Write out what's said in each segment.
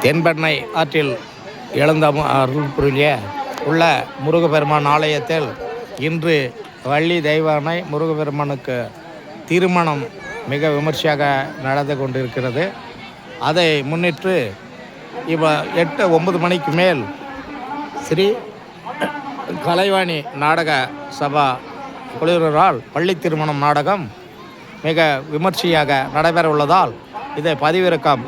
தென்பெண்ணை ஆற்றில் எழுந்த அருள் புரிய உள்ள முருகப்பெருமான் ஆலயத்தில் இன்று வள்ளி தெய்வானை முருகப்பெருமானுக்கு திருமணம் மிக விமர்சையாக நடந்து கொண்டிருக்கிறது. அதை முன்னிட்டு இப்போ 8-9 மணிக்கு மேல் ஸ்ரீ கலைவாணி நாடக சபா குழுவினரால் பள்ளி திருமணம் நாடகம் மிக விமர்சையாக நடைபெற உள்ளதால் இதை பதிவிறக்கம்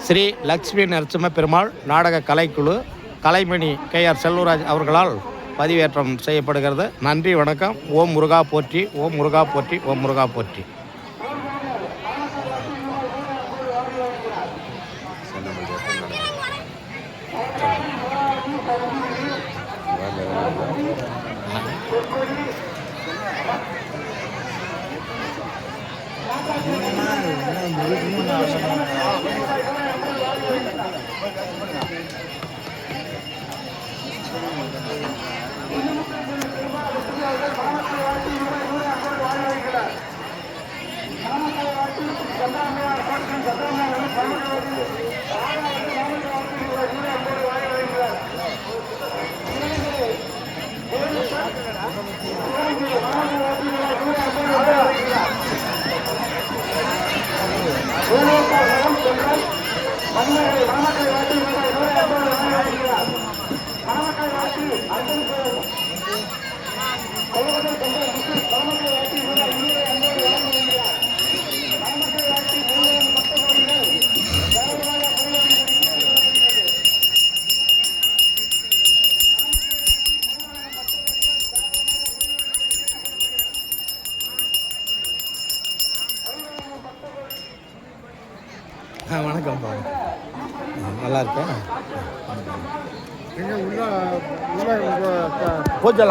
ஸ்ரீ லக்ஷ்மி நரசிம்ம பெருமாள் நாடக கலைக்குழு கலைமணி KR செல்வராஜ் அவர்களால் பதிவேற்றம் செய்யப்படுகிறது. நன்றி, வணக்கம். ஓம் முருகா போற்றி, ஓம் முருகா போற்றி, ஓம் முருகா போற்றி. வணக்கம். நல்லா இருக்கேன். பூஜை